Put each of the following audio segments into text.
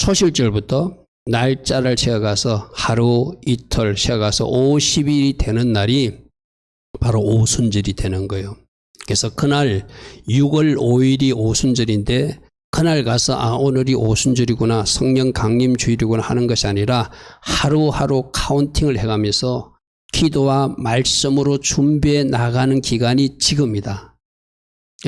초실절부터 날짜를 세어가서 하루 이틀 세어가서 50일이 되는 날이 바로 오순절이 되는 거예요. 그래서 그날 6월 5일이 오순절인데 그날 가서 오늘이 오순절이구나, 성령 강림 주일이구나 하는 것이 아니라 하루하루 카운팅을 해가면서 기도와 말씀으로 준비해 나가는 기간이 지금이다.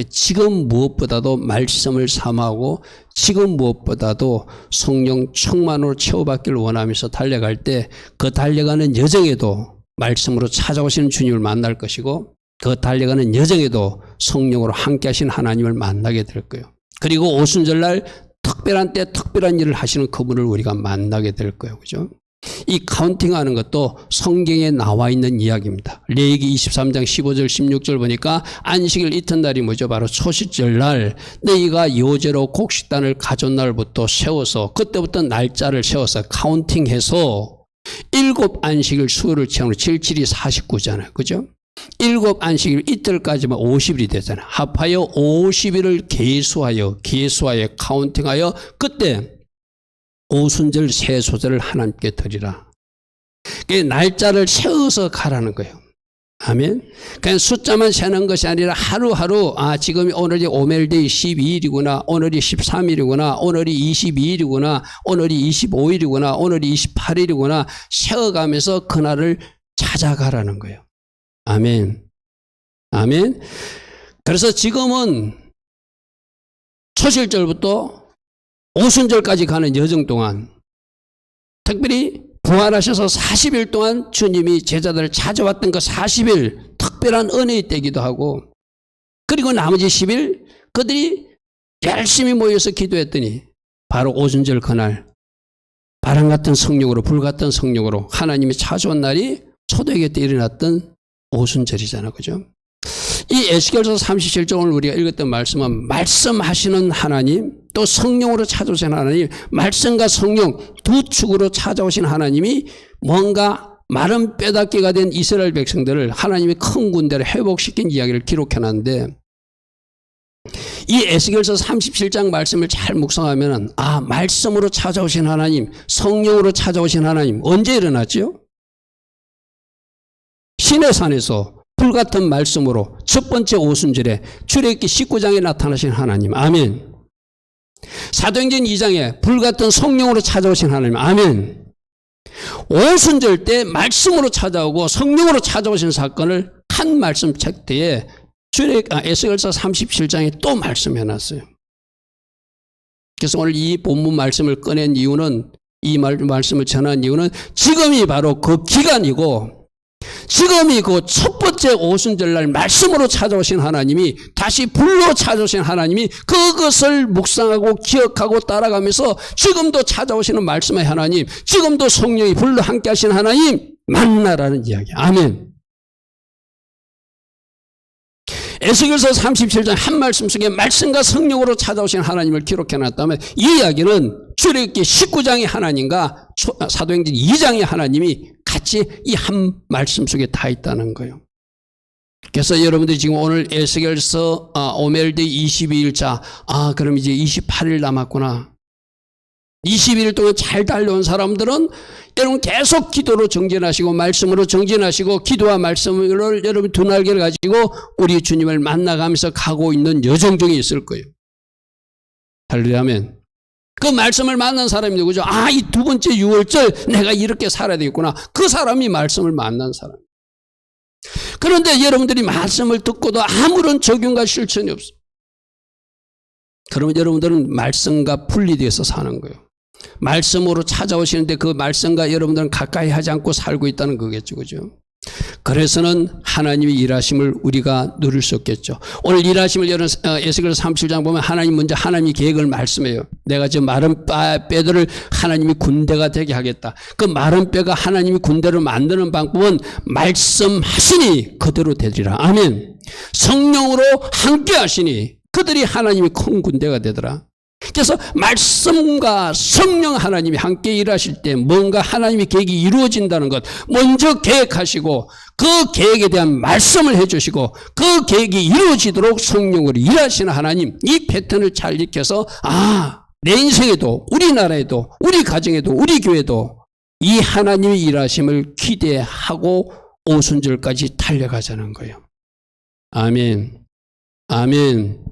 지금 무엇보다도 말씀을 삼하고 지금 무엇보다도 성령 충만으로 채워받기를 원하면서 달려갈 때 그 달려가는 여정에도 말씀으로 찾아오시는 주님을 만날 것이고 그 달려가는 여정에도 성령으로 함께 하신 하나님을 만나게 될 거예요. 그리고 오순절날 특별한 때 특별한 일을 하시는 그분을 우리가 만나게 될 거예요. 그죠? 이 카운팅하는 것도 성경에 나와 있는 이야기입니다. 레위기 23장 15절 16절 보니까 안식일 이튿날이 뭐죠? 바로 초실절날 너희가 요제로 곡식단을 가져온 날부터 세워서 그때부터 날짜를 세워서 카운팅해서 7 안식일 수요를 채우는 77이 49잖아요. 그죠? 7 안식일 이틀까지만 50일이 되잖아요. 합하여 50일을 계수하여 카운팅하여 그때 오순절 세 소절을 하나님께 드리라. 날짜를 세워서 가라는 거예요. 아멘. 그냥 숫자만 세는 것이 아니라 하루하루 지금 오늘이 오멜데이 12일이구나, 오늘이 13일이구나, 오늘이 22일이구나, 오늘이 25일이구나, 오늘이 28일이구나 세어가면서 그날을 찾아가라는 거예요. 아멘. 아멘. 그래서 지금은 초실절부터 오순절까지 가는 여정 동안 특별히 부활하셔서 40일 동안 주님이 제자들을 찾아왔던 그 40일 특별한 은혜의 때기도 하고 그리고 나머지 10일 그들이 열심히 모여서 기도했더니 바로 오순절 그날 바람 같은 성령으로 불 같은 성령으로 하나님이 찾아온 날이 초대교회 때 일어났던 오순절이잖아. 그죠? 이 에스겔서 37장 오늘 우리가 읽었던 말씀은 말씀하시는 하나님 또 성령으로 찾아오신 하나님, 말씀과 성령 두 축으로 찾아오신 하나님이 뭔가 마른 뼈다귀가 된 이스라엘 백성들을 하나님의 큰 군대를 회복시킨 이야기를 기록해놨는데 이 에스겔서 37장 말씀을 잘 묵상하면 말씀으로 찾아오신 하나님, 성령으로 찾아오신 하나님 언제 일어났죠? 시내산에서 불같은 말씀으로 첫 번째 오순절에 출애굽기 19장에 나타나신 하나님. 아멘. 사도행전 2장에 불같은 성령으로 찾아오신 하나님. 아멘. 오순절 때 말씀으로 찾아오고 성령으로 찾아오신 사건을 한 말씀 책대에 에스겔서 37장에 또 말씀해놨어요. 그래서 오늘 이 본문 말씀을 꺼낸 이유는 이 말씀을 전한 이유는 지금이 바로 그 기간이고 지금이 그 첫 번째 오순절날 말씀으로 찾아오신 하나님이 다시 불로 찾아오신 하나님이 그것을 묵상하고 기억하고 따라가면서 지금도 찾아오시는 말씀의 하나님, 지금도 성령이 불로 함께 하신 하나님 만나라는 이야기. 아멘. 에스겔서 37장 한 말씀 속에 말씀과 성령으로 찾아오신 하나님을 기록해놨다면 이 이야기는 출애굽기 19장의 하나님과 사도행전 2장의 하나님이 같이 이 한 말씀 속에 다 있다는 거예요. 그래서 여러분들이 지금 오늘 에스겔서 오멜데이 22일차 그럼 이제 28일 남았구나. 21일 동안 잘 달려온 사람들은 여러분 계속 기도로 정진하시고 말씀으로 정진하시고 기도와 말씀을 여러분 두 날개를 가지고 우리 주님을 만나가면서 가고 있는 여정 중에 있을 거예요. 할렐루야면 그 말씀을 만난 사람이 누구죠? 이 두 번째 6월절 내가 이렇게 살아야 되겠구나. 그 사람이 말씀을 만난 사람. 그런데 여러분들이 말씀을 듣고도 아무런 적용과 실천이 없어요. 그러면 여러분들은 말씀과 분리돼서 사는 거예요. 말씀으로 찾아오시는데 그 말씀과 여러분들은 가까이 하지 않고 살고 있다는 거겠죠. 그죠? 그래서는 하나님의 일하심을 우리가 누릴 수 없겠죠. 오늘 일하심을 에스겔서 37장 보면 하나님 먼저 하나님의 계획을 말씀해요. 내가 저 마른 뼈들을 하나님이 군대가 되게 하겠다. 그 마른 뼈가 하나님이 군대를 만드는 방법은 말씀하시니 그대로 되리라. 아멘. 성령으로 함께 하시니 그들이 하나님이 큰 군대가 되더라. 그래서 말씀과 성령 하나님이 함께 일하실 때 뭔가 하나님의 계획이 이루어진다는 것 먼저 계획하시고 그 계획에 대한 말씀을 해주시고 그 계획이 이루어지도록 성령으로 일하시는 하나님 이 패턴을 잘 익혀서 내 인생에도, 우리나라에도, 우리 가정에도, 우리 교회도 이 하나님의 일하심을 기대하고 오순절까지 달려가자는 거예요. 아멘. 아멘.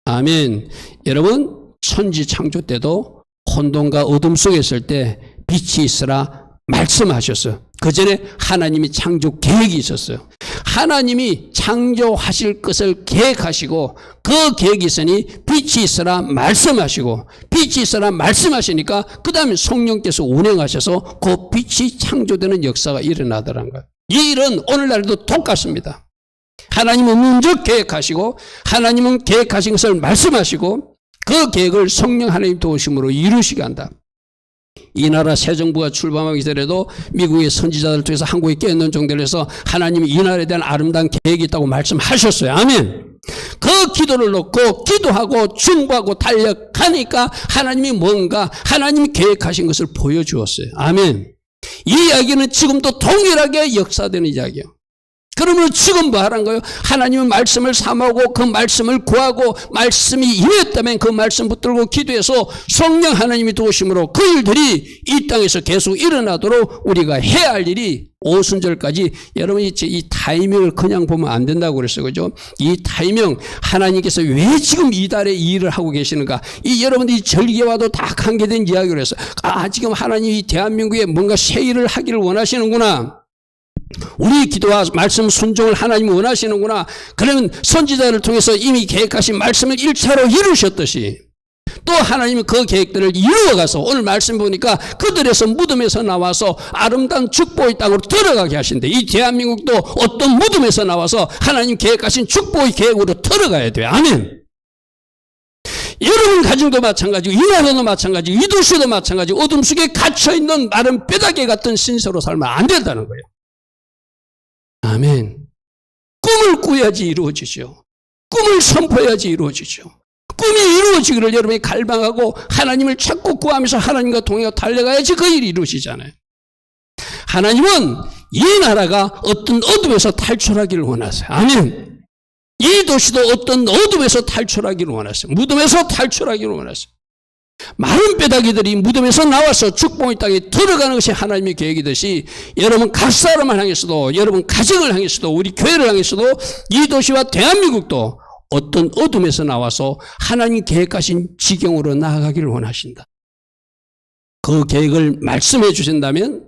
아멘. 여러분, 천지 창조 때도 혼돈과 어둠 속에 있을 때 빛이 있으라 말씀하셨어요. 그 전에 하나님이 창조 계획이 있었어요. 하나님이 창조하실 것을 계획하시고 그 계획이 있으니 빛이 있으라 말씀하시고 빛이 있으라 말씀하시니까 그 다음에 성령께서 운행하셔서 그 빛이 창조되는 역사가 일어나더란 거예요. 이 일은 오늘날도 똑같습니다. 하나님은 먼저 계획하시고 하나님은 계획하신 것을 말씀하시고 그 계획을 성령 하나님 도우심으로 이루시게 한다. 이 나라 새 정부가 출범하기 전에도 미국의 선지자들을 통해서 한국에 깨어있는 종들을 해서 하나님이 이 나라에 대한 아름다운 계획이 있다고 말씀하셨어요. 아멘. 그 기도를 놓고 기도하고 중보하고 달려가니까 하나님이 뭔가 하나님이 계획하신 것을 보여주었어요. 아멘. 이 이야기는 지금도 동일하게 역사되는 이야기예요. 그러면 지금 뭐 하란 거예요? 하나님은 말씀을 삼하고 그 말씀을 구하고 말씀이 임했다면 그 말씀 붙들고 기도해서 성령 하나님이 도우심으로 그 일들이 이 땅에서 계속 일어나도록 우리가 해야 할 일이 오순절까지 여러분이 이 타이밍을 그냥 보면 안 된다고 그랬어요. 그죠? 이 타이밍 하나님께서 왜 지금 이 달에 이 일을 하고 계시는가? 이 여러분들이 절기와도 다 관계된 이야기를 했어요. 아, 지금 하나님이 대한민국에 뭔가 새 일을 하기를 원하시는구나. 우리 기도와 말씀 순종을 하나님이 원하시는구나. 그러면 선지자를 통해서 이미 계획하신 말씀을 1차로 이루셨듯이 또 하나님은 그 계획들을 이루어가서 오늘 말씀 보니까 그들에서 무덤에서 나와서 아름다운 축복의 땅으로 들어가게 하신대. 이 대한민국도 어떤 무덤에서 나와서 하나님 계획하신 축복의 계획으로 들어가야 돼요. 아멘. 여러분 가정도 마찬가지고 이 나라도 마찬가지고 이 도시도 마찬가지고 어둠 속에 갇혀있는 마른 뼈다귀 같은 신세로 살면 안 된다는 거예요. 아멘. 꿈을 꾸야지 이루어지죠. 꿈을 선포해야지 이루어지죠. 꿈이 이루어지기를 여러분이 갈망하고 하나님을 찾고 구하면서 하나님과 동행하고 달려가야지 그 일이 이루어지잖아요. 하나님은 이 나라가 어떤 어둠에서 탈출하기를 원하세요. 아멘. 이 도시도 어떤 어둠에서 탈출하기를 원하세요. 무덤에서 탈출하기를 원하세요. 마른 뼈다귀들이 무덤에서 나와서 축복의 땅에 들어가는 것이 하나님의 계획이듯이 여러분 각 사람을 향해서도 여러분 가정을 향해서도 우리 교회를 향해서도 이 도시와 대한민국도 어떤 어둠에서 나와서 하나님 계획하신 지경으로 나아가기를 원하신다. 그 계획을 말씀해 주신다면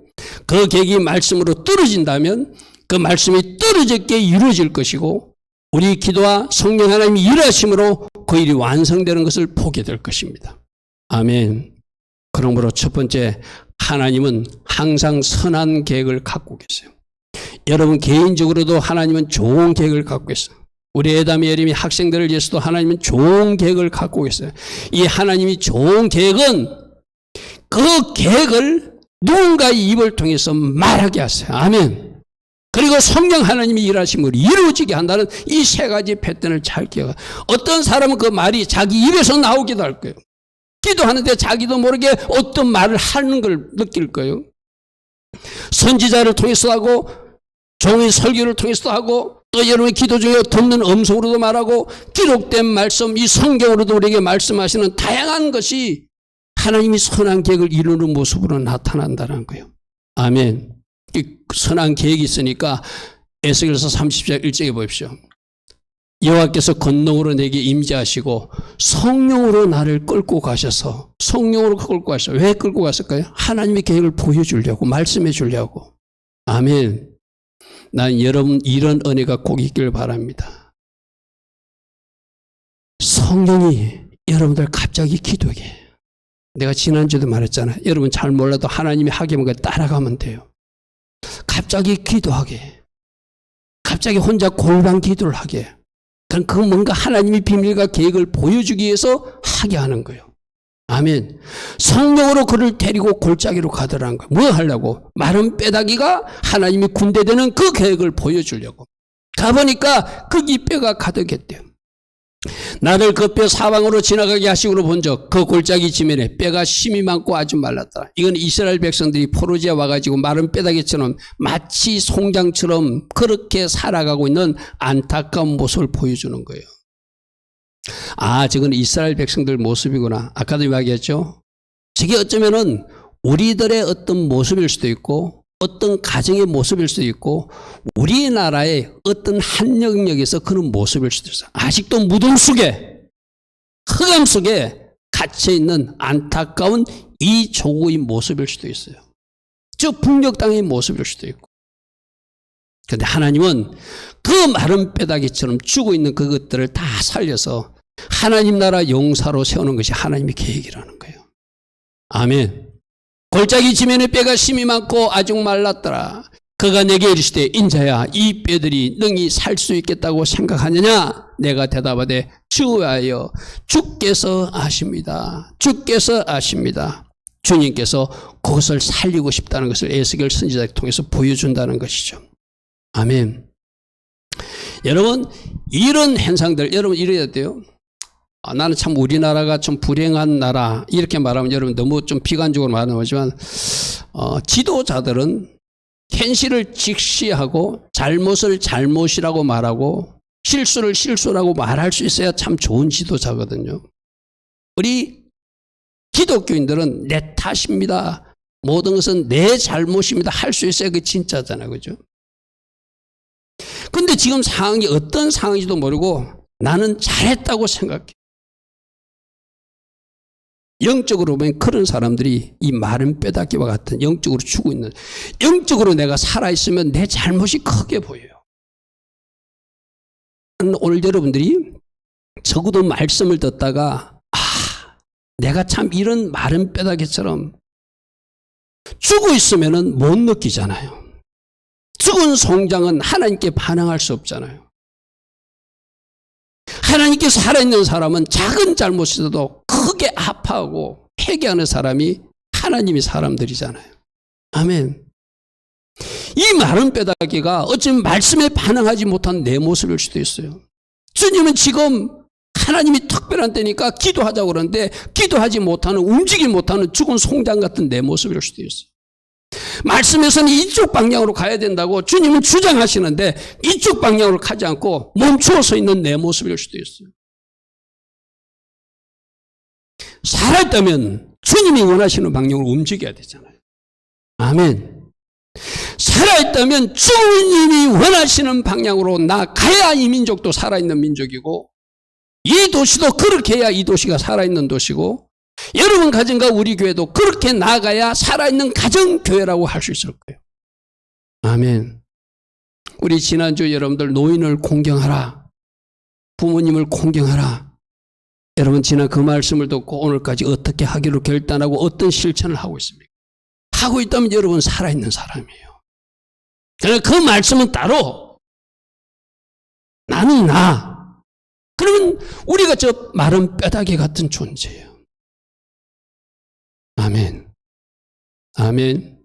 그 계획이 말씀으로 떨어진다면 그 말씀이 떨어졌게 이루어질 것이고 우리 기도와 성령 하나님이 일하심으로 그 일이 완성되는 것을 보게 될 것입니다. 아멘. 그러므로 첫 번째, 하나님은 항상 선한 계획을 갖고 계세요. 여러분 개인적으로도 하나님은 좋은 계획을 갖고 계세요. 우리 애담이 예림이 학생들을 위해서도 하나님은 좋은 계획을 갖고 계세요. 이 하나님이 좋은 계획은 그 계획을 누군가의 입을 통해서 말하게 하세요. 아멘. 그리고 성령 하나님이 일하심을 이루어지게 한다는 이 세 가지 패턴을 잘 기억해요. 어떤 사람은 그 말이 자기 입에서 나오기도 할 거예요. 기도하는데 자기도 모르게 어떤 말을 하는 걸 느낄 거예요. 선지자를 통해서 하고 종의 설교를 통해서 하고 또 여러분의 기도 중에 듣는 음성으로도 말하고 기록된 말씀 이 성경으로도 우리에게 말씀하시는 다양한 것이 하나님이 선한 계획을 이루는 모습으로 나타난다는 거예요. 아멘. 이 선한 계획이 있으니까 에스겔서 30장 1절에 보십시오. 여호와께서 권능으로 내게 임재하시고 성령으로 나를 끌고 가셔서 성령으로 끌고 가셔. 왜 끌고 갔을까요? 하나님의 계획을 보여주려고 말씀해 주려고. 아멘. 난 여러분 이런 은혜가 꼭 있길 바랍니다. 성령이 여러분들 갑자기 기도하게. 내가 지난주에도 말했잖아요. 여러분 잘 몰라도 하나님이 하게 하면 따라가면 돼요. 갑자기 기도하게. 갑자기 혼자 골방 기도를 하게. 그 뭔가 하나님의 비밀과 계획을 보여주기 위해서 하게 하는 거예요. 아멘. 성령으로 그를 데리고 골짜기로 가더라는 거예요. 뭐 하려고? 마른 뼈다귀가 하나님이 군대되는 그 계획을 보여주려고. 가보니까 거기 뼈가 가득했대요. 나를 그 뼈 사방으로 지나가게 하시고로 본 적 그 골짜기 지면에 뼈가 심이 많고 아주 말랐다. 이건 이스라엘 백성들이 포로지에 와가지고 마른 뼈다귀처럼 마치 송장처럼 그렇게 살아가고 있는 안타까운 모습을 보여주는 거예요. 저건 이스라엘 백성들 모습이구나. 아까도 이야기했죠. 저게 어쩌면은 우리들의 어떤 모습일 수도 있고 어떤 가정의 모습일 수도 있고 우리나라의 어떤 한 영역에서 그런 모습일 수도 있어요. 아직도 무덤 속에 흑암 속에 갇혀있는 안타까운 이 조국의 모습일 수도 있어요. 저 북녘 땅의 모습일 수도 있고. 그런데 하나님은 그 마른 뼈다귀처럼 죽어 있는 그것들을 다 살려서 하나님 나라 용사로 세우는 것이 하나님의 계획이라는 거예요. 아멘. 골짜기 지면에 뼈가 심이 많고 아직 말랐더라. 그가 내게 이르시되 인자야 이 뼈들이 능히 살 수 있겠다고 생각하느냐? 내가 대답하되 주하여 주께서 아십니다. 주께서 아십니다. 주님께서 그것을 살리고 싶다는 것을 에스겔 선지자를 통해서 보여준다는 것이죠. 아멘. 여러분 이런 현상들 여러분 이래야 돼요. 나는 참 우리나라가 좀 불행한 나라 이렇게 말하면 여러분 너무 좀 비관적으로 말하는 거지만 지도자들은 현실을 직시하고 잘못을 잘못이라고 말하고 실수를 실수라고 말할 수 있어야 참 좋은 지도자거든요. 우리 기독교인들은 내 탓입니다. 모든 것은 내 잘못입니다. 할 수 있어야 그게 진짜잖아요. 그죠? 근데 지금 상황이 어떤 상황인지도 모르고 나는 잘했다고 생각해. 영적으로 보면 그런 사람들이 이 마른 뼈다귀와 같은 영적으로 죽어 있는, 영적으로 내가 살아있으면 내 잘못이 크게 보여요. 오늘 여러분들이 적어도 말씀을 듣다가 내가 참 이런 마른 뼈다귀처럼 죽어 있으면 못 느끼잖아요. 죽은 송장은 하나님께 반응할 수 없잖아요. 하나님께 살아있는 사람은 작은 잘못에서도 크게 아파하고 회개하는 사람이 하나님의 사람들이잖아요. 아멘. 이 마른 뼈다귀가 어쩌면 말씀에 반응하지 못한 내 모습일 수도 있어요. 주님은 지금 하나님이 특별한 때니까 기도하자고 그러는데 기도하지 못하는, 움직이지 못하는 죽은 송장 같은 내 모습일 수도 있어요. 말씀에서는 이쪽 방향으로 가야 된다고 주님은 주장하시는데 이쪽 방향으로 가지 않고 멈추어 서 있는 내 모습일 수도 있어요. 살아있다면 주님이 원하시는 방향으로 움직여야 되잖아요. 아멘. 살아있다면 주님이 원하시는 방향으로 나가야 이 민족도 살아있는 민족이고 이 도시도 그렇게 해야 이 도시가 살아있는 도시고 여러분 가정과 우리 교회도 그렇게 나아가야 살아있는 가정교회라고 할 수 있을 거예요. 아멘. 우리 지난주 여러분들 노인을 공경하라. 부모님을 공경하라. 여러분 지난 그 말씀을 듣고 오늘까지 어떻게 하기로 결단하고 어떤 실천을 하고 있습니까? 하고 있다면 여러분 살아있는 사람이에요. 그러나 그 말씀은 따로 나는 나. 그러면 우리가 저 마른 뼈다귀 같은 존재예요. 아멘. 아멘.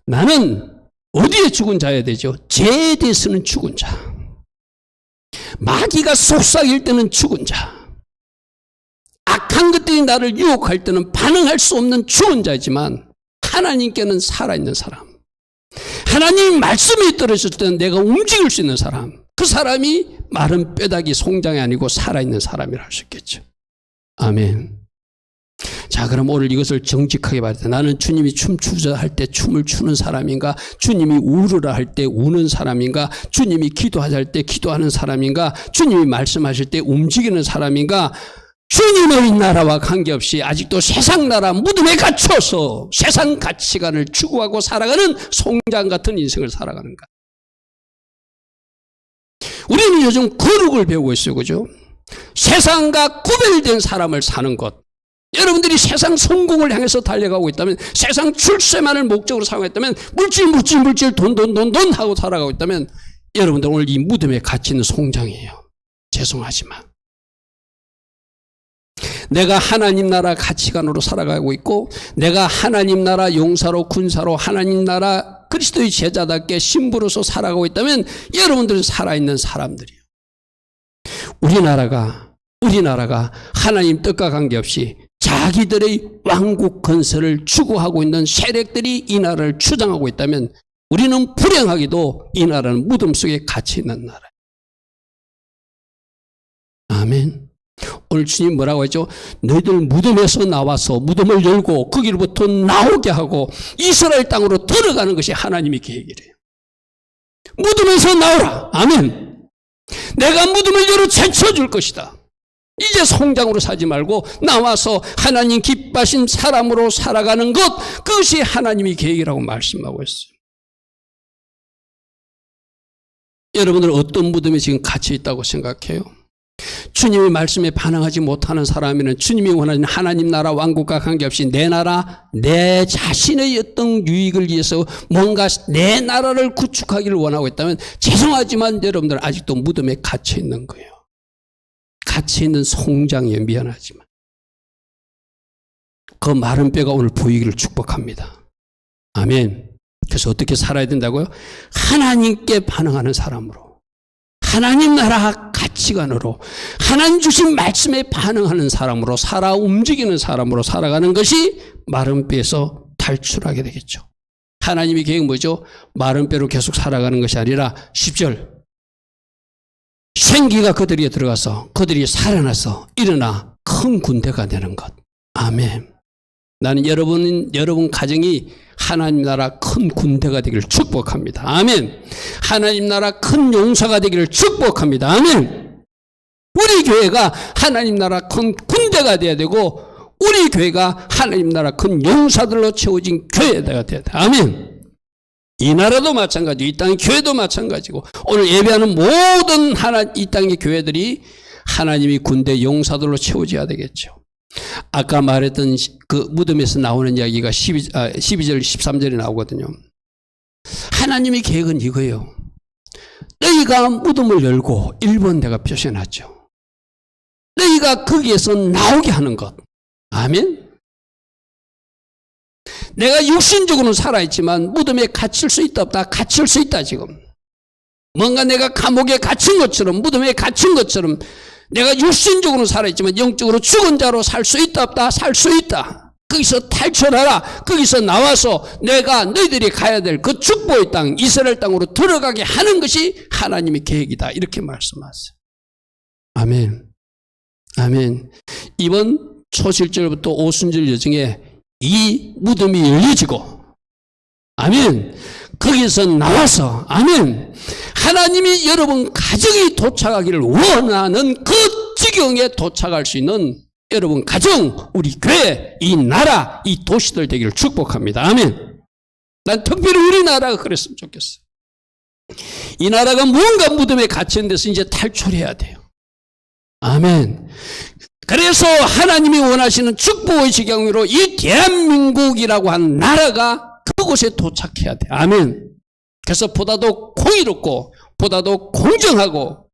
나는 어디에 죽은 자여야 되죠? 죄에 대해서는 죽은 자. 마귀가 속삭일 때는 죽은 자. 악한 것들이 나를 유혹할 때는 반응할 수 없는 죽은 자이지만 하나님께는 살아있는 사람. 하나님 말씀이 떨어졌을 때는 내가 움직일 수 있는 사람. 그 사람이 마른 뼈다귀 송장이 아니고 살아있는 사람이라 할 수 있겠죠. 아멘. 자, 그럼 오늘 이것을 정직하게 말할 때 나는 주님이 춤추자 할 때 춤을 추는 사람인가? 주님이 울으라 할 때 우는 사람인가? 주님이 기도하자 할 때 기도하는 사람인가? 주님이 말씀하실 때 움직이는 사람인가? 주님의 나라와 관계없이 아직도 세상 나라 무덤에 갇혀서 세상 가치관을 추구하고 살아가는 송장 같은 인생을 살아가는가? 우리는 요즘 거룩을 배우고 있어요. 그죠? 세상과 구별된 사람을 사는 것. 여러분들이 세상 성공을 향해서 달려가고 있다면, 세상 출세만을 목적으로 살아가고 있다면, 물질 돈 하고 살아가고 있다면 여러분들 오늘 이 무덤에 갇히는 송장이에요. 죄송하지만 내가 하나님 나라 가치관으로 살아가고 있고 내가 하나님 나라 용사로 군사로 하나님 나라 그리스도의 제자답게 신부로서 살아가고 있다면 여러분들은 살아있는 사람들이에요. 우리나라가 하나님 뜻과 관계없이 자기들의 왕국 건설을 추구하고 있는 세력들이 이 나라를 주장하고 있다면 우리는 불행하게도 이 나라는 무덤 속에 갇혀 있는 나라예요. 아멘. 오늘 주님 뭐라고 했죠? 너희들 무덤에서 나와서 무덤을 열고 거기로부터 나오게 하고 이스라엘 땅으로 들어가는 것이 하나님의 계획이래요. 무덤에서 나오라. 아멘. 내가 무덤을 열어 제쳐줄 것이다. 이제 성장으로 사지 말고 나와서 하나님 기뻐하신 사람으로 살아가는 것, 그것이 하나님의 계획이라고 말씀하고 있어요. 여러분들 어떤 무덤에 지금 갇혀 있다고 생각해요? 주님의 말씀에 반응하지 못하는 사람에는 주님이 원하는 하나님 나라 왕국과 관계없이 내 나라, 내 자신의 어떤 유익을 위해서 뭔가 내 나라를 구축하기를 원하고 있다면 죄송하지만 여러분들 아직도 무덤에 갇혀 있는 거예요. 갇혀 있는 송장이에요. 미안하지만. 그 마른 뼈가 오늘 보이기를 축복합니다. 아멘. 그래서 어떻게 살아야 된다고요? 하나님께 반응하는 사람으로, 하나님 나라 가치관으로, 하나님 주신 말씀에 반응하는 사람으로 살아 움직이는 사람으로 살아가는 것이 마른 뼈에서 탈출하게 되겠죠. 하나님의 계획은 뭐죠? 마른 뼈로 계속 살아가는 것이 아니라 10절 생기가 그들에게 들어가서 그들이 살아나서 일어나 큰 군대가 되는 것. 아멘. 나는 여러분 가정이 하나님 나라 큰 군대가 되기를 축복합니다. 아멘. 하나님 나라 큰 용사가 되기를 축복합니다. 아멘. 우리 교회가 하나님 나라 큰 군대가 되어야 되고 우리 교회가 하나님 나라 큰 용사들로 채워진 교회가 되어야 돼. 아멘. 이 나라도 마찬가지고 이 땅의 교회도 마찬가지고 오늘 예배하는 모든 이 땅의 교회들이 하나님의 군대 용사들로 채워져야 되겠죠. 아까 말했던 그 무덤에서 나오는 이야기가 12절 13절에 나오거든요. 하나님의 계획은 이거예요. 너희가 무덤을 열고 1번 내가 표시해놨죠. 너희가 거기에서 나오게 하는 것. 아멘. 내가 육신적으로는 살아있지만 무덤에 갇힐 수 있다 없다? 갇힐 수 있다 지금. 뭔가 내가 감옥에 갇힌 것처럼 무덤에 갇힌 것처럼 내가 육신적으로는 살아있지만 영적으로 죽은 자로 살 수 있다 없다? 살 수 있다. 거기서 탈출하라. 거기서 나와서 내가 너희들이 가야 될 그 축복의 땅 이스라엘 땅으로 들어가게 하는 것이 하나님의 계획이다. 이렇게 말씀하세요. 아멘. 아멘. 이번 초실절부터 오순절 여정에 이 무덤이 열려지고 아멘. 거기서 나와서 아멘. 하나님이 여러분 가정이 도착하기를 원하는 그 지경에 도착할 수 있는 여러분 가정, 우리 교회, 이 나라, 이 도시들 되기를 축복합니다. 아멘. 난 특별히 우리나라가 그랬으면 좋겠어. 이 나라가 뭔가 무덤에 갇힌 데서 이제 탈출해야 돼요. 아멘. 그래서 하나님이 원하시는 축복의 지경으로 이 대한민국이라고 한 나라가 그곳에 도착해야 돼. 아멘. 그래서 보다도 공의롭고 보다도 공정하고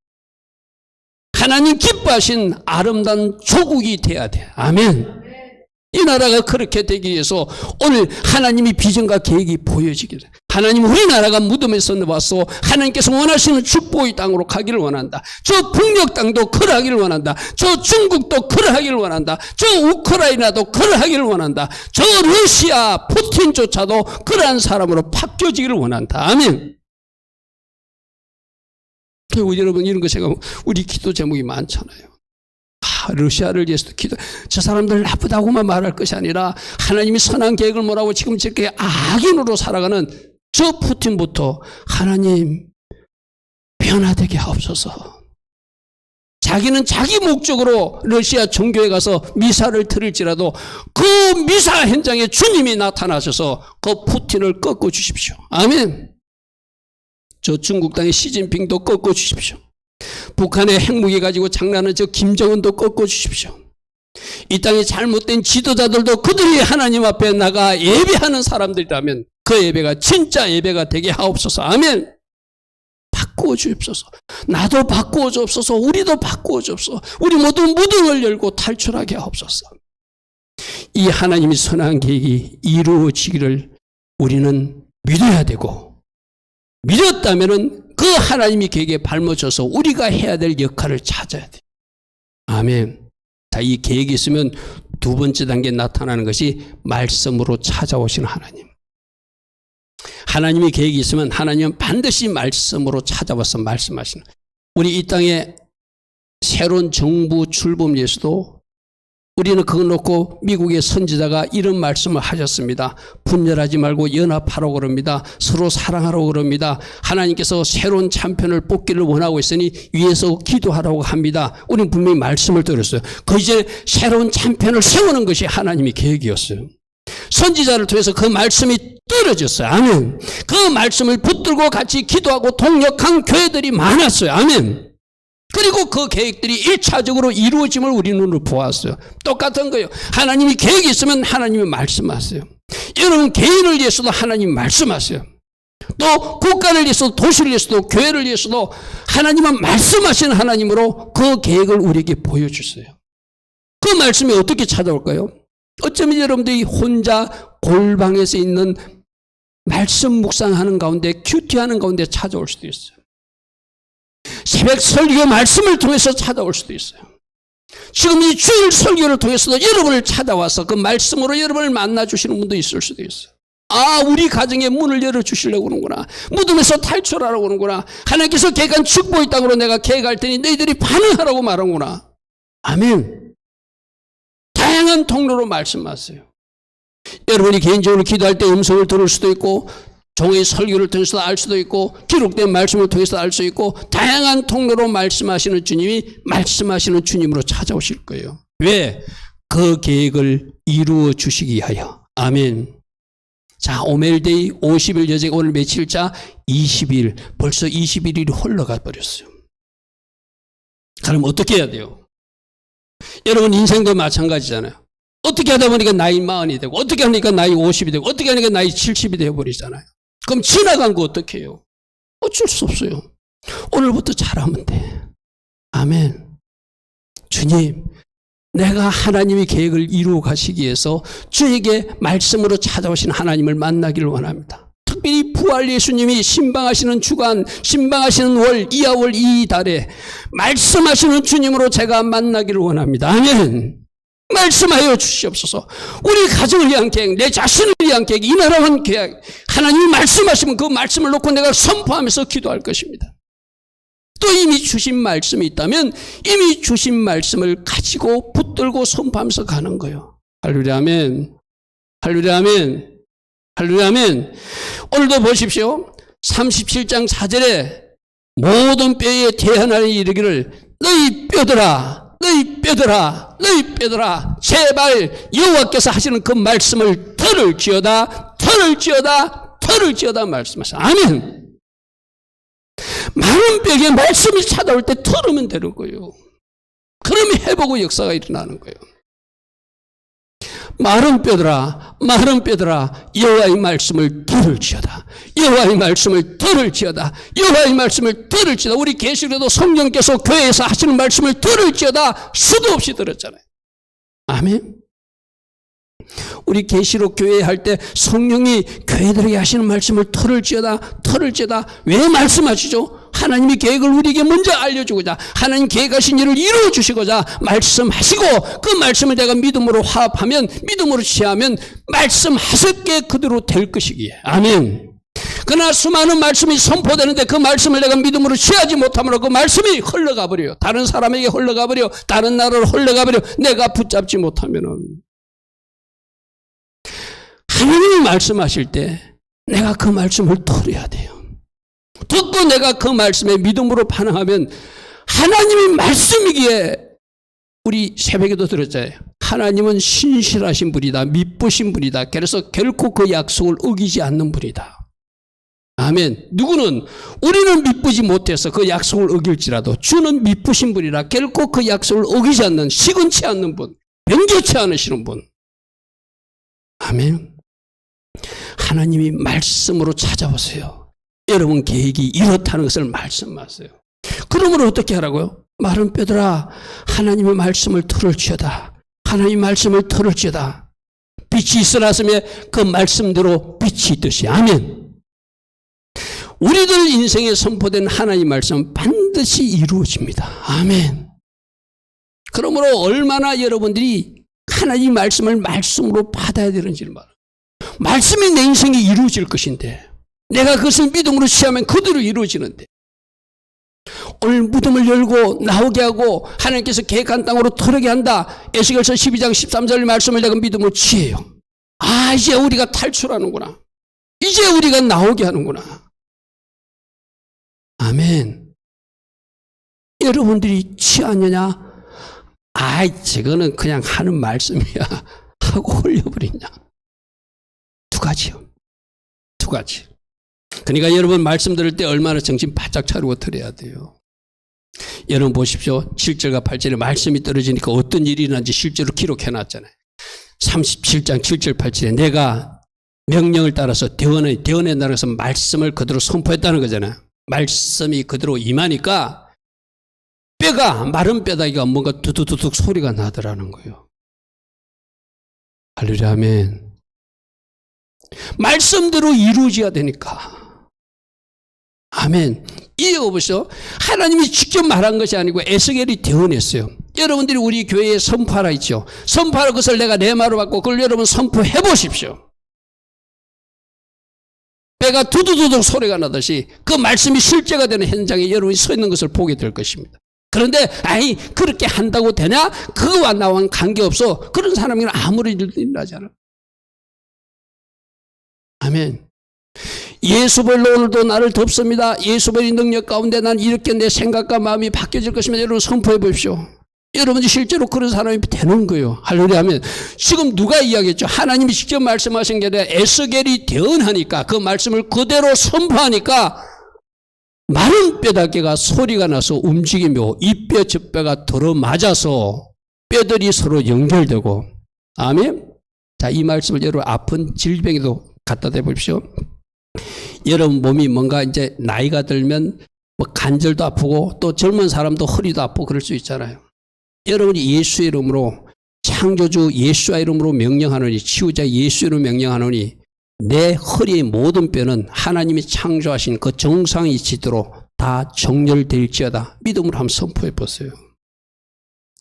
하나님 기뻐하신 아름다운 조국이 돼야 돼. 아멘. 이 나라가 그렇게 되기 위해서 오늘 하나님의 비전과 계획이 보여지기를. 하나님 우리나라가 무덤에서 나와서 하나님께서 원하시는 축복의 땅으로 가기를 원한다. 저 북녘 땅도 그러하기를 원한다. 저 중국도 그러하기를 원한다. 저 우크라이나도 그러하기를 원한다. 저 러시아 푸틴조차도 그러한 사람으로 바뀌어지기를 원한다. 아멘. 여러분 이런 거 생각하면 우리 기도 제목이 많잖아요. 러시아를 위해서도 저 사람들 나쁘다고만 말할 것이 아니라 하나님이 선한 계획을 뭐라고 지금 저렇게 악인으로 살아가는 저 푸틴부터 하나님 변화되게 하옵소서. 자기는 자기 목적으로 러시아 종교에 가서 미사를 드릴지라도 그 미사 현장에 주님이 나타나셔서 그 푸틴을 꺾어 주십시오. 아멘. 저 중국 땅의 시진핑도 꺾어 주십시오. 북한의 핵무기 가지고 장난하는 저 김정은도 꺾어 주십시오. 이 땅의 잘못된 지도자들도 그들이 하나님 앞에 나가 예배하는 사람들이라면 그 예배가 진짜 예배가 되게 하옵소서. 아멘. 바꾸어 주옵소서. 나도 바꾸어 주옵소서. 우리도 바꾸어 주옵소서. 우리 모두 무덤을 열고 탈출하게 하옵소서. 이 하나님의 선한 계획이 이루어지기를 우리는 믿어야 되고 믿었다면은 그 하나님의 계획에 발맞춰서 우리가 해야 될 역할을 찾아야 돼. 아멘. 자, 이 계획이 있으면 두 번째 단계에 나타나는 것이 말씀으로 찾아오시는 하나님. 하나님의 계획이 있으면 하나님은 반드시 말씀으로 찾아와서 말씀하시는. 우리 이 땅에 새로운 정부 출범에서도 우리는 그거 놓고 미국의 선지자가 이런 말씀을 하셨습니다. 분열하지 말고 연합하라고 그럽니다. 서로 사랑하라고 그럽니다. 하나님께서 새로운 참편을 뽑기를 원하고 있으니 위에서 기도하라고 합니다. 우리는 분명히 말씀을 들었어요. 그 이제 새로운 참편을 세우는 것이 하나님의 계획이었어요. 선지자를 통해서 그 말씀이 떨어졌어요. 아멘. 그 말씀을 붙들고 같이 기도하고 동역한 교회들이 많았어요. 아멘. 그리고 그 계획들이 1차적으로 이루어짐을 우리 눈으로 보았어요. 똑같은 거예요. 하나님이 계획이 있으면 하나님이 말씀하세요. 여러분 개인을 위해서도 하나님이 말씀하세요. 또 국가를 위해서도 도시를 위해서도 교회를 위해서도 하나님은 말씀하시는 하나님으로 그 계획을 우리에게 보여주세요. 그 말씀이 어떻게 찾아올까요? 어쩌면 여러분들이 혼자 골방에서 있는 말씀 묵상하는 가운데 큐티하는 가운데 찾아올 수도 있어요. 새벽 설교 말씀을 통해서 찾아올 수도 있어요. 지금 이 주일 설교를 통해서도 여러분을 찾아와서 그 말씀으로 여러분을 만나주시는 분도 있을 수도 있어요. 아, 우리 가정에 문을 열어주시려고 그러는구나. 무덤에서 탈출하라고 그러는구나. 하나님께서 계획한 축복이 있다고 내가 계획할 테니 너희들이 반응하라고 말하는구나. 아멘. 다양한 통로로 말씀하세요. 여러분이 개인적으로 기도할 때 음성을 들을 수도 있고 종의 설교를 통해서 알 수도 있고 기록된 말씀을 통해서 알 수 있고 다양한 통로로 말씀하시는 주님이 말씀하시는 주님으로 찾아오실 거예요. 왜? 그 계획을 이루어 주시기 위하여. 아멘. 자, 오멜데이 50일 여제가 오늘 며칠자? 20일. 벌써 21일이 흘러가 버렸어요. 그럼 어떻게 해야 돼요? 여러분 인생도 마찬가지잖아요. 어떻게 하다 보니까 나이 40이 되고 어떻게 하니까 나이 50이 되고 어떻게 하니까 나이 70이 되어버리잖아요. 그럼 지나간 거 어떻게 해요? 어쩔 수 없어요. 오늘부터 잘하면 돼. 아멘. 주님, 내가 하나님의 계획을 이루어 가시기 위해서 주에게 말씀으로 찾아오신 하나님을 만나기를 원합니다. 특별히 부활 예수님이 신방하시는 주간, 신방하시는 월, 이하월 이달에 말씀하시는 주님으로 제가 만나기를 원합니다. 아멘. 말씀하여 주시옵소서. 우리 가정을 위한 계획, 내 자신을 위한 계획, 이 나라를 위한 계획, 하나님이 말씀하시면 그 말씀을 놓고 내가 선포하면서 기도할 것입니다. 또 이미 주신 말씀이 있다면 이미 주신 말씀을 가지고 붙들고 선포하면서 가는 거예요. 할렐루야 아멘. 할렐루야 아멘. 할렐루야 아멘. 오늘도 보십시오. 37장 4절에 모든 뼈에 대하나니 이르기를 너희 뼈들아 너희 뼈들아 너희 뼈들아 제발 여호와께서 하시는 그 말씀을 들을지어다 들을지어다 들을지어다 말씀하세요. 아멘. 많은 뼈에 말씀이 찾아올 때 들으면 되는 거예요. 그러면 회복의 역사가 일어나는 거예요. 마른 뼈들아 여호와의 말씀을 들을지어다 여호와의 말씀을 들을지어다 여호와의 말씀을 들을지어다. 우리 계시록에도 성령께서 교회에서 하시는 말씀을 들을지어다 수도 없이 들었잖아요. 아멘. 우리 계시록 교회 할 때 성령이 교회들에게 하시는 말씀을 들을지어다 들을지어다. 왜 말씀하시죠? 하나님의 계획을 우리에게 먼저 알려주고자 하나님 계획하신 일을 이루어 주시고자 말씀하시고 그 말씀을 내가 믿음으로 화합하면 믿음으로 취하면 말씀하실 게 그대로 될 것이기에. 아멘. 그러나 수많은 말씀이 선포되는데 그 말씀을 내가 믿음으로 취하지 못함으로 그 말씀이 흘러가 버려요. 다른 사람에게 흘러가 버려 다른 나라로 흘러가 버려 내가 붙잡지 못하면은 하나님이 말씀하실 때 내가 그 말씀을 들어야 돼요. 듣고 내가 그 말씀에 믿음으로 반응하면 하나님의 말씀이기에 우리 새벽에도 들었잖아요. 하나님은 신실하신 분이다. 믿으신 분이다. 그래서 결코 그 약속을 어기지 않는 분이다. 아멘. 누구는 우리는 믿지 못해서 그 약속을 어길지라도 주는 믿으신 분이라 결코 그 약속을 어기지 않는 시건치 않는 분, 변개치 않으시는 분. 아멘. 하나님이 말씀으로 찾아오세요. 여러분 계획이 이렇다는 것을 말씀하세요. 그러므로 어떻게 하라고요? 마른 뼈들아 하나님의 말씀을 들을지어다. 하나님의 말씀을 들을지어다. 빛이 있으라스며 그 말씀대로 빛이 있듯이. 아멘. 우리들 인생에 선포된 하나님의 말씀은 반드시 이루어집니다. 아멘. 그러므로 얼마나 여러분들이 하나님의 말씀을 말씀으로 받아야 되는지를 말합니다. 말씀이 내 인생이 이루어질 것인데 내가 그것을 믿음으로 취하면 그대로 이루어지는데 오늘 무덤을 열고 나오게 하고 하나님께서 계획한 땅으로 들어가게 한다. 에스겔서 12장 13절 말씀을 내가 믿음으로 취해요. 아, 이제 우리가 탈출하는구나. 이제 우리가 나오게 하는구나. 아멘. 여러분들이 취하느냐? 아이, 저거는 그냥 하는 말씀이야 하고 흘려버리냐? 두 가지요. 두 가지. 그러니까 여러분 말씀 들을 때 얼마나 정신 바짝 차리고 들어야 돼요. 여러분 보십시오. 7절과 8절에 말씀이 떨어지니까 어떤 일이 일어난지 실제로 기록해놨잖아요. 37장 7절 8절에 내가 명령을 따라서 대원의 나라에서 말씀을 그대로 선포했다는 거잖아요. 말씀이 그대로 임하니까 뼈가, 마른 뼈다귀가 뭔가 두둑두둑 소리가 나더라는 거예요. 할렐루야, 아멘. 말씀대로 이루어져야 되니까. 아멘. 이해해보시죠. 하나님이 직접 말한 것이 아니고 에스겔이 대언했어요. 여러분들이 우리 교회에 선포하라 있죠. 선포하라 것을 내가 내 말로 받고 그걸 여러분 선포해 보십시오. 뼈가 두두두둑 소리가 나듯이 그 말씀이 실제가 되는 현장에 여러분이 서 있는 것을 보게 될 것입니다. 그런데 아이 그렇게 한다고 되냐? 그거와 나와는 관계없어. 그런 사람이랑 아무리 일어나지 않아. 아멘. 예수별로 오늘도 나를 덮습니다. 예수별의 능력 가운데 난 이렇게 내 생각과 마음이 바뀌어질 것이면 여러분 선포해 보십시오. 여러분이 실제로 그런 사람이 되는 거예요. 할렐루야 하면 지금 누가 이야기했죠? 하나님이 직접 말씀하신 게 아니라 에스겔이 대언하니까 그 말씀을 그대로 선포하니까 마른 뼈다귀가 소리가 나서 움직이며 이 뼈 저 뼈가 들어맞아서 뼈들이 서로 연결되고 아멘. 자, 이 말씀을 여러분 아픈 질병에도 갖다 대보십시오. 여러분 몸이 뭔가 이제 나이가 들면 뭐 관절도 아프고 또 젊은 사람도 허리도 아프고 그럴 수 있잖아요. 여러분이 예수의 이름으로 창조주 예수의 이름으로 명령하노니 치유자 예수의 이름으로 명령하노니 내 허리의 모든 뼈는 하나님이 창조하신 그 정상 위치대로 다 정렬될지어다. 믿음으로 한번 선포해 보세요.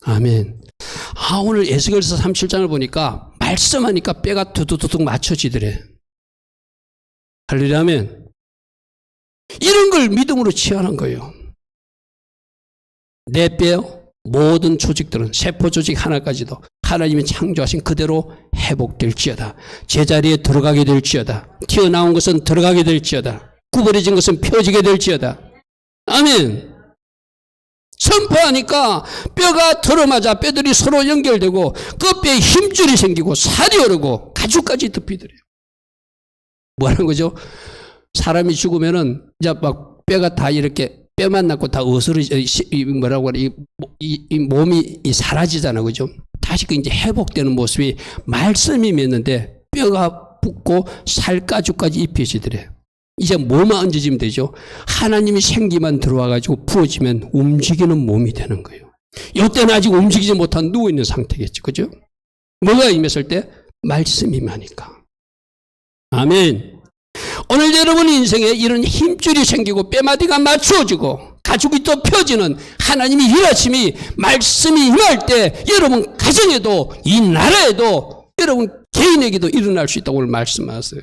아멘. 아, 오늘 에스겔서 37장을 보니까 말씀하니까 뼈가 두두두둑 맞춰지더래. 할렐루야 아멘. 이런 걸 믿음으로 취하는 거예요. 내 뼈 모든 조직들은 세포 조직 하나까지도 하나님이 창조하신 그대로 회복될지어다. 제자리에 들어가게 될지어다. 튀어나온 것은 들어가게 될지어다. 구부러진 것은 펴지게 될지어다. 아멘. 선포하니까 뼈가 들어맞아 뼈들이 서로 연결되고 그 뼈에 힘줄이 생기고 살이 오르고 가죽까지 덮이더래요. 뭐라는 거죠? 사람이 죽으면은 이제 막 뼈가 다 이렇게 뼈만 남고 다 뭐라고 하나 이 몸이 사라지잖아, 그죠? 다시 그 이제 회복되는 모습이 말씀이 맺는데 뼈가 붙고 살 가죽까지 입혀지더래. 이제 뭐만 얹어지면 되죠? 하나님이 생기만 들어와가지고 부어지면 움직이는 몸이 되는 거예요. 이때는 아직 움직이지 못한 누워있는 상태겠죠, 그죠? 뭐가 임했을 때? 말씀이 임하니까. 아멘. 오늘 여러분 인생에 이런 힘줄이 생기고 뼈마디가 맞추어지고 가죽이 또 펴지는 하나님이 일하심이 말씀이 임할 때 여러분 가정에도 이 나라에도 여러분 개인에게도 일어날 수 있다고 오늘 말씀하세요.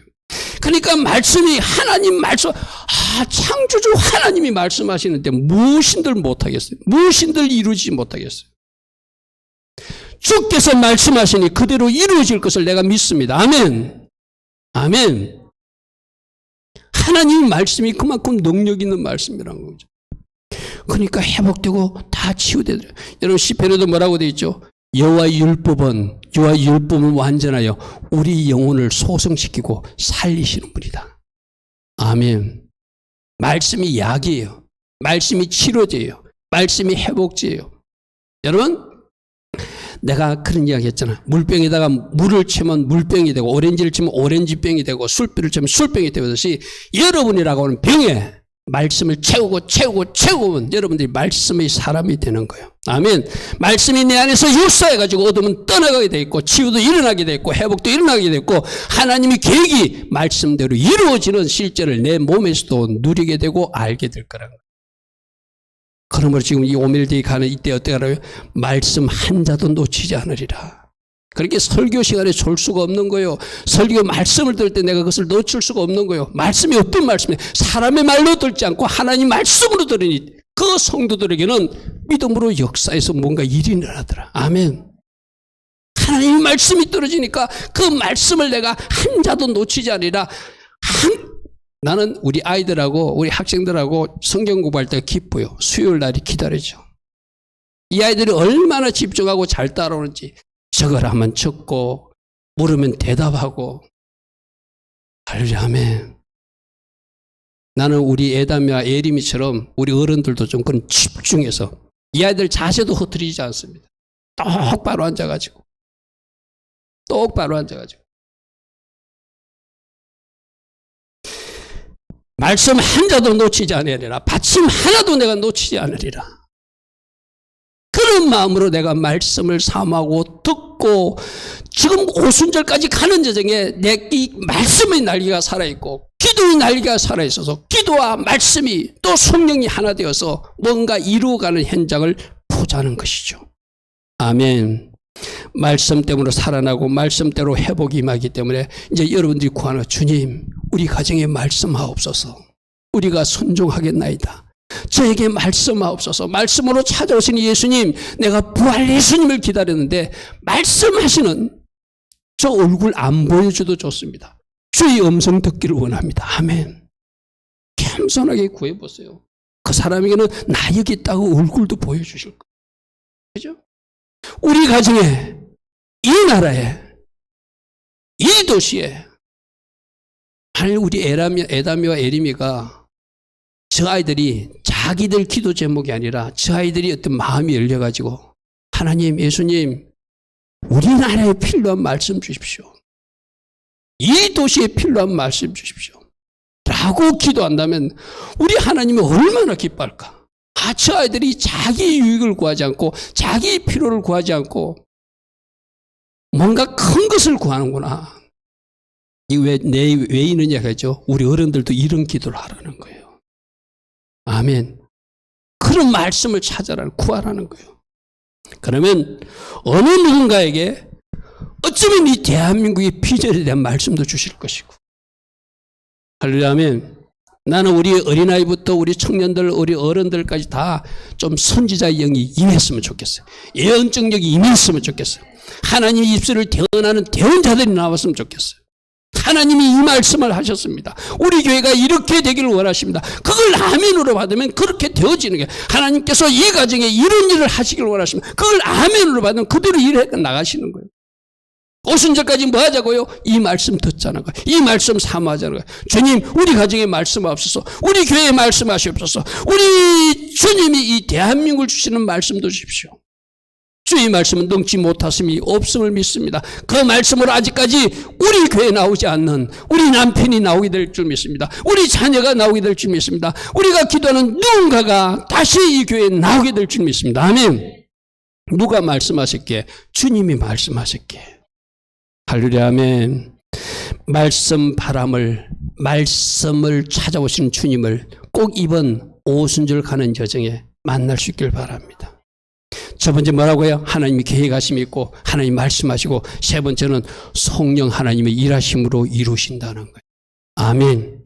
그러니까 말씀이 하나님 말씀 창조주 하나님이 말씀하시는데 무엇인들 못하겠어요. 무엇인들 이루지 못하겠어요. 주께서 말씀하시니 그대로 이루어질 것을 내가 믿습니다. 아멘. 아멘. 하나님 말씀이 그만큼 능력 있는 말씀이라는 거죠. 그러니까 회복되고 다 치유되더래요. 여러분 시편에도 뭐라고 되어 있죠? 여호와의 율법은 완전하여 우리 영혼을 소성시키고 살리시는 분이다. 아멘. 말씀이 약이에요. 말씀이 치료제예요. 말씀이 회복제예요. 여러분 내가 그런 이야기 했잖아. 물병에다가 물을 채우면 물병이 되고 오렌지를 채우면 오렌지병이 되고 술병을 채우면 술병이 되듯이 여러분이라고 하는 병에 말씀을 채우면 여러분들이 말씀의 사람이 되는 거예요. 아멘. 말씀이 내 안에서 역사해가지고 어둠은 떠나가게 돼 있고 치유도 일어나게 돼 있고 회복도 일어나게 돼 있고 하나님의 계획이 말씀대로 이루어지는 실제를 내 몸에서도 누리게 되고 알게 될 거라는 거예요. 그러므로 지금 이 오멜대에 가는 이때 어떻게 하라고요? 말씀 한 자도 놓치지 않으리라. 그렇게 설교 시간에 졸 수가 없는 거예요. 설교 말씀을 들을 때 내가 그것을 놓칠 수가 없는 거예요. 말씀이 어떤 말씀이에요? 사람의 말로 듣지 않고 하나님 말씀으로 들으니 그 성도들에게는 믿음으로 역사에서 뭔가 일이 일어나더라. 아멘. 하나님의 말씀이 떨어지니까 그 말씀을 내가 한 자도 놓치지 않으리라. 나는 우리 아이들하고 우리 학생들하고 성경 공부할 때 기뻐요. 수요일 날이 기다려져. 이 아이들이 얼마나 집중하고 잘 따라오는지 적으라 하면 적고 물으면 대답하고. 할렐루야. 아멘. 나는 우리 에담이와 예림이처럼 우리 어른들도 좀 그런 집중해서 이 아이들 자세도 흐트리지 않습니다. 똑바로 앉아가지고 말씀 한 자도 놓치지 않으리라. 받침 하나도 내가 놓치지 않으리라. 그런 마음으로 내가 말씀을 사모하고 듣고 지금 오순절까지 가는 저정에 내 이 말씀의 날개가 살아있고 기도의 날개가 살아있어서 기도와 말씀이 또 성령이 하나 되어서 뭔가 이루어가는 현장을 보자는 것이죠. 아멘. 말씀 때문에 살아나고 말씀대로 회복이 임하기 때문에 이제 여러분들이 구하는 주님, 우리 가정에 말씀하옵소서. 우리가 순종하겠나이다. 저에게 말씀하옵소서. 말씀으로 찾아오신 예수님, 내가 부활 예수님을 기다렸는데 말씀하시는 저 얼굴 안 보여줘도 좋습니다. 주의 음성 듣기를 원합니다. 아멘. 겸손하게 구해보세요. 그 사람에게는 나 여기 있다고 얼굴도 보여주실 거예요. 그죠? 우리 가정에, 이 나라에, 이 도시에, 만약 우리 에담이와 에림이가 저 아이들이 자기들 기도 제목이 아니라 저 아이들이 어떤 마음이 열려가지고 하나님, 예수님, 우리나라에 필요한 말씀 주십시오. 이 도시에 필요한 말씀 주십시오. 라고 기도한다면 우리 하나님이 얼마나 기뻐할까? 저 아이들이 자기 유익을 구하지 않고 자기 필요를 구하지 않고 뭔가 큰 것을 구하는구나. 이게 왜 있느냐 하죠? 우리 어른들도 이런 기도를 하라는 거예요. 아멘. 그런 말씀을 찾아라, 구하라는 거예요. 그러면 어느 누군가에게 어쩌면 이 대한민국의 비전에 대한 말씀도 주실 것이고. 할렐루야. 아멘. 나는 우리 어린아이부터 우리 청년들, 우리 어른들까지 다 좀 선지자의 영이 임했으면 좋겠어요. 예언적 영이 임했으면 좋겠어요. 하나님의 입술을 대언하는 대언자들이 나왔으면 좋겠어요. 하나님이 이 말씀을 하셨습니다. 우리 교회가 이렇게 되기를 원하십니다. 그걸 아멘으로 받으면 그렇게 되어지는 게, 하나님께서 이 가정에 이런 일을 하시기를 원하십니다. 그걸 아멘으로 받으면 그대로 일해 나가시는 거예요. 오순절까지 뭐 하자고요? 이 말씀 듣자는 거예요. 이 말씀 사모하자는 거예요. 주님, 우리 가정에 말씀하옵소서. 우리 교회에 말씀하시옵소서. 우리 주님이 이 대한민국을 주시는 말씀도 주십시오. 주의 말씀은 능치 못하심이 없음을 믿습니다. 그 말씀으로 아직까지 우리 교회에 나오지 않는 우리 남편이 나오게 될 줄 믿습니다. 우리 자녀가 나오게 될 줄 믿습니다. 우리가 기도하는 누군가가 다시 이 교회에 나오게 될 줄 믿습니다. 아멘. 누가 말씀하셨기에? 주님이 말씀하셨기에. 할렐루야. 아멘. 말씀을 찾아오시는 주님을 꼭 이번 오순절 가는 여정에 만날 수 있길 바랍니다. 첫 번째 뭐라고요? 하나님이 계획하심이 있고 하나님 말씀하시고, 세 번째는 성령 하나님의 일하심으로 이루신다는 거예요. 아멘.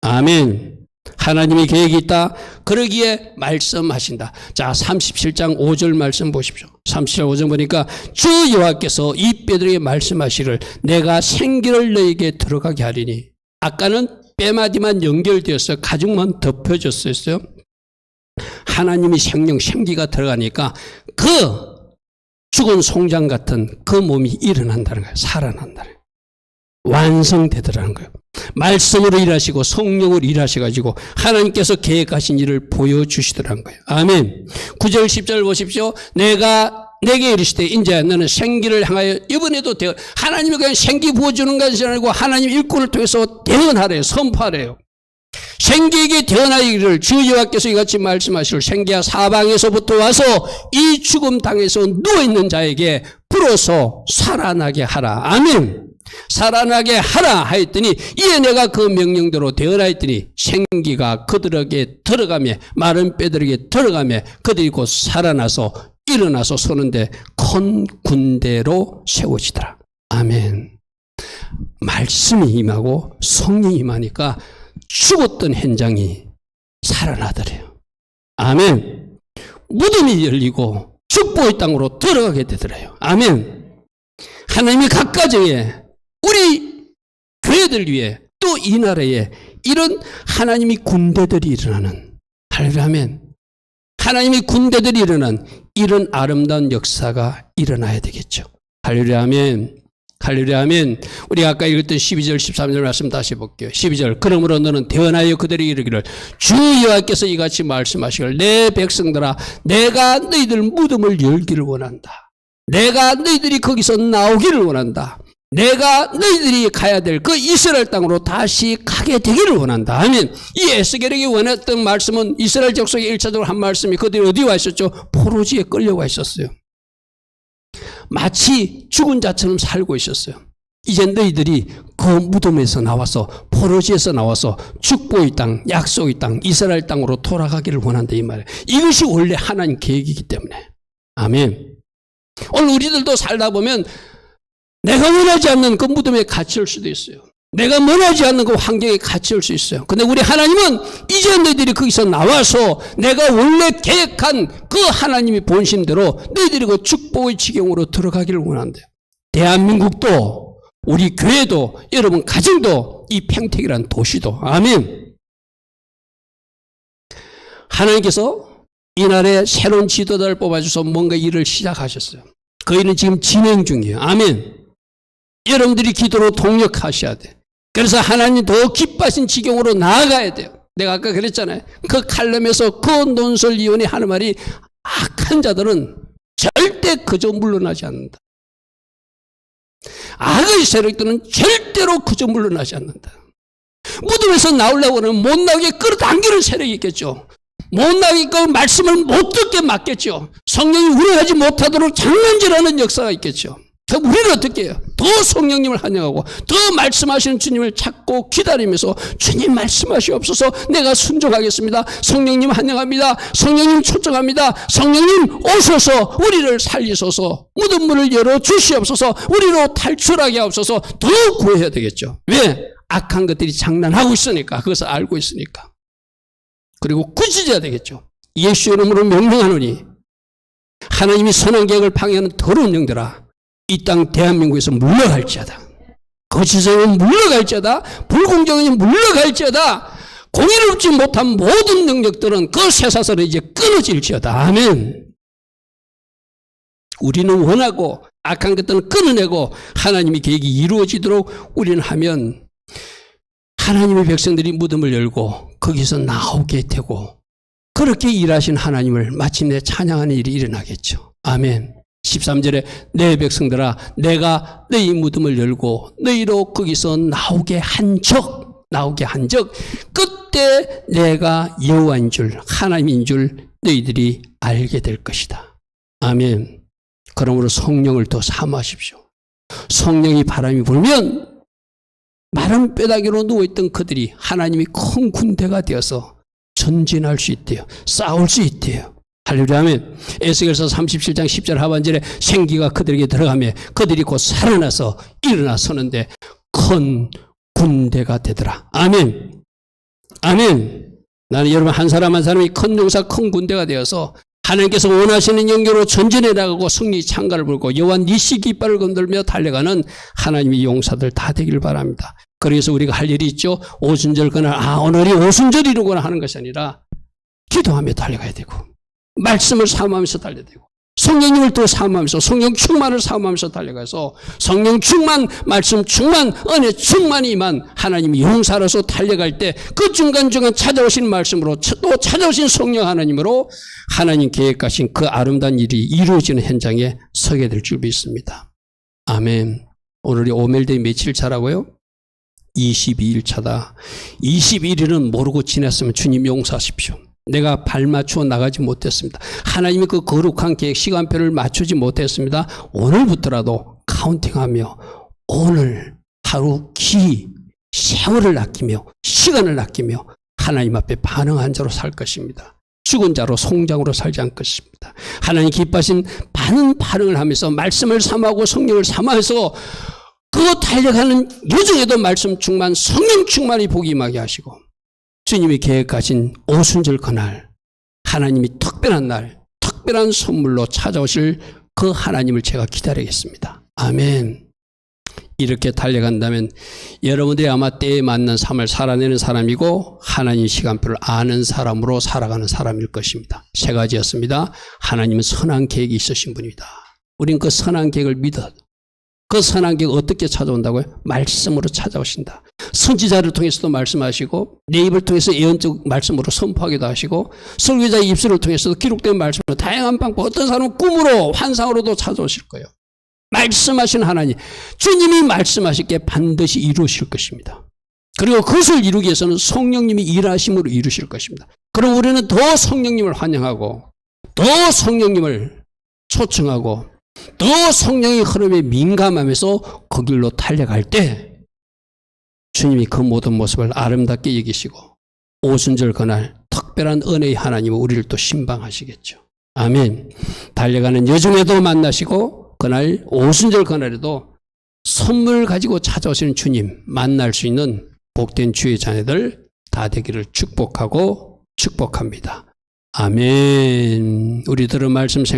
아멘. 하나님의 계획이 있다. 그러기에 말씀하신다. 자, 37장 5절 말씀 보십시오. 37장 5절 보니까 주 여호와께서 이 뼈들에게 말씀하시를 내가 생기를 너에게 들어가게 하리니. 아까는 뼈마디만 연결되었어요. 가죽만 덮여졌어요. 하나님이 생기가 들어가니까 그 죽은 송장 같은 그 몸이 일어난다는 거예요. 살아난다는 거예요. 완성되더라는 거예요. 말씀으로 일하시고 성령으로 일하셔가지고 하나님께서 계획하신 일을 보여주시더라는 거예요. 아멘. 9절 10절 보십시오. 내가 내게 이르시되 인자야 너는 생기를 향하여 이번에도 하나님이 그냥 생기 부어주는 것이 아니고 하나님 일꾼을 통해서 대언하래요. 선포하래요. 생기에게 대언하기를 주 여호와께서 이같이 말씀하시를 생기야 사방에서부터 와서 이 죽음 땅에서 누워있는 자에게 불어서 살아나게 하라. 아멘. 살아나게 하라 하였더니 이에 내가 그 명령대로 대언하였더니 생기가 그들에게 들어가며 마른 뼈들에게 들어가며 그들이 곧 살아나서 일어나서 서는데 큰 군대로 세워지더라. 아멘. 말씀이 임하고 성령이 임하니까 죽었던 현장이 살아나더래요. 아멘. 무덤이 열리고 축복의 땅으로 들어가게 되더래요. 아멘. 하나님이 각 가정에 우리 교회들 위해 또 이 나라에 이런 하나님이 군대들이 일어나는, 할렐루야, 아멘. 하나님이 군대들이 일어난 이런 아름다운 역사가 일어나야 되겠죠. 할렐루야, 아멘. 할렐루야, 아멘. 우리가 아까 읽었던 12절 13절 말씀 다시 볼게요. 12절, 그러므로 너는 대언하여 그들에게 이르기를 주 여호와께서 이같이 말씀하시기를 내 백성들아 내가 너희들 무덤을 열기를 원한다. 내가 너희들이 거기서 나오기를 원한다. 내가 너희들이 가야 될 그 이스라엘 땅으로 다시 가게 되기를 원한다. 아멘. 이 에스겔에게 원했던 말씀은 이스라엘 족속에 1차적으로 한 말씀이 그들이 어디 와 있었죠? 포로지에 끌려와 있었어요. 마치 죽은 자처럼 살고 있었어요. 이제 너희들이 그 무덤에서 나와서 포로지에서 나와서 축복의 땅, 약속의 땅, 이스라엘 땅으로 돌아가기를 원한다 이 말이에요. 이것이 원래 하나님 계획이기 때문에. 아멘. 오늘 우리들도 살다 보면 내가 원하지 않는 그 무덤에 갇힐 수도 있어요. 내가 원하지 않는 그 환경에 갇힐 수 있어요. 근데 우리 하나님은 이제 너희들이 거기서 나와서 내가 원래 계획한 그 하나님의 본심대로 너희들이 그 축복의 지경으로 들어가기를 원한대요. 대한민국도 우리 교회도 여러분 가정도 이 평택이라는 도시도. 아멘. 하나님께서 이날에 새로운 지도자를 뽑아주셔서 뭔가 일을 시작하셨어요. 그 일은 지금 진행 중이에요. 아멘. 여러분들이 기도로 동력하셔야 돼. 그래서 하나님 더 기뻐하신 지경으로 나아가야 돼요. 내가 아까 그랬잖아요. 그 칼럼에서 그 논설위원이 하는 말이 악한 자들은 절대 그저 물러나지 않는다. 악의 세력들은 절대로 그저 물러나지 않는다. 무덤에서 나오려고 하면 못 나오게 끌어당기는 세력이 있겠죠. 못 나오게 말씀을 못 듣게 막겠죠. 성령이 운행하지 못하도록 장난질하는 역사가 있겠죠. 그럼 우리는 어떻게 해요? 더 성령님을 환영하고 더 말씀하시는 주님을 찾고 기다리면서 주님 말씀하시옵소서. 내가 순종하겠습니다. 성령님 환영합니다. 성령님 초청합니다. 성령님 오셔서 우리를 살리소서. 무덤문을 열어 주시옵소서. 우리로 탈출하게 하옵소서. 더 구해야 되겠죠. 왜? 악한 것들이 장난하고 있으니까. 그것을 알고 있으니까. 그리고 꾸짖어야 되겠죠. 예수 이름으로 명령하노니 하나님이 선한 계획을 방해하는 더러운 영들아 이 땅 대한민국에서 물러갈지어다. 거짓은 물러갈지어다. 불공정은 물러갈지어다. 공의를 얻지 못한 모든 능력들은 그 쇠사슬에 이제 끊어질지어다. 아멘. 우리는 원하고 악한 것들은 끊어내고 하나님의 계획이 이루어지도록 우리는 하면 하나님의 백성들이 무덤을 열고 거기서 나오게 되고 그렇게 일하신 하나님을 마침내 찬양하는 일이 일어나겠죠. 아멘. 13절에 내 백성들아 내가 너희 무덤을 열고 너희로 거기서 나오게 한 적 그때 내가 여호와인 줄 하나님인 줄 너희들이 알게 될 것이다. 아멘. 그러므로 성령을 더 사모하십시오. 성령이 바람이 불면 마른 뼈다귀로 누워있던 그들이 하나님이 큰 군대가 되어서 전진할 수 있대요. 싸울 수 있대요. 할렐루야 아멘. 에스겔서 37장 10절 하반절에 생기가 그들에게 들어가며 그들이 곧 살아나서 일어나 서는데 큰 군대가 되더라. 아멘. 아멘. 나는 여러분 한 사람 한 사람이 큰 용사 큰 군대가 되어서 하나님께서 원하시는 영역으로 전진해 나가고 승리 창가를 불고 여호와 니시 깃발을 건들며 달려가는 하나님의 용사들 다 되기를 바랍니다. 그래서 우리가 할 일이 있죠. 오순절 그날 오늘이 오순절이로구나 하는 것이 아니라 기도하며 달려가야 되고 말씀을 사모하면서 달려야 되고 성령님을 더 사모하면서 성령 충만을 사모하면서 달려가서 성령 충만, 말씀 충만, 은혜 충만이 임한 하나님의 용사로서 달려갈 때 그 중간중간 찾아오신 말씀으로 또 찾아오신 성령 하나님으로 하나님 계획하신 그 아름다운 일이 이루어지는 현장에 서게 될 줄 믿습니다. 아멘. 오늘이 오멜데이 며칠 차라고요? 22일 차다. 21일은 모르고 지냈으면 주님 용서하십시오. 내가 발 맞추어 나가지 못했습니다. 하나님이 그 거룩한 계획 시간표를 맞추지 못했습니다. 오늘부터라도 카운팅하며 오늘 하루 세월을 아끼며 시간을 아끼며 하나님 앞에 반응한 자로 살 것입니다. 죽은 자로 송장으로 살지 않을 것입니다. 하나님 기뻐하신 반응을 하면서 말씀을 삼하고 성령을 삼아서 그 달려가는 여정에도 말씀 충만 성령 충만이 복이 임하게 하시고 주님이 계획하신 오순절 그날 하나님이 특별한 날, 특별한 선물로 찾아오실 그 하나님을 제가 기다리겠습니다. 아멘. 이렇게 달려간다면 여러분들이 아마 때에 맞는 삶을 살아내는 사람이고 하나님 시간표를 아는 사람으로 살아가는 사람일 것입니다. 세 가지였습니다. 하나님은 선한 계획이 있으신 분입니다. 우린 그 선한 계획을 믿어. 그 선한 계획 어떻게 찾아온다고요? 말씀으로 찾아오신다. 선지자를 통해서도 말씀하시고 내 입을 통해서 예언적 말씀으로 선포하기도 하시고 설교자의 입술을 통해서도 기록된 말씀으로 다양한 방법, 어떤 사람은 꿈으로 환상으로도 찾아오실 거예요. 말씀하신 하나님, 주님이 말씀하실 게 반드시 이루실 것입니다. 그리고 그것을 이루기 위해서는 성령님이 일하심으로 이루실 것입니다. 그럼 우리는 더 성령님을 환영하고 더 성령님을 초청하고 더 성령의 흐름에 민감하면서 그 길로 달려갈 때 주님이 그 모든 모습을 아름답게 여기시고 오순절 그날 특별한 은혜의 하나님은 우리를 또 신방하시겠죠. 아멘. 달려가는 여중에도 만나시고 그날 오순절 그날에도 선물 가지고 찾아오시는 주님 만날 수 있는 복된 주의 자녀들 다 되기를 축복하고 축복합니다. 아멘. 우리 들은 말씀 생각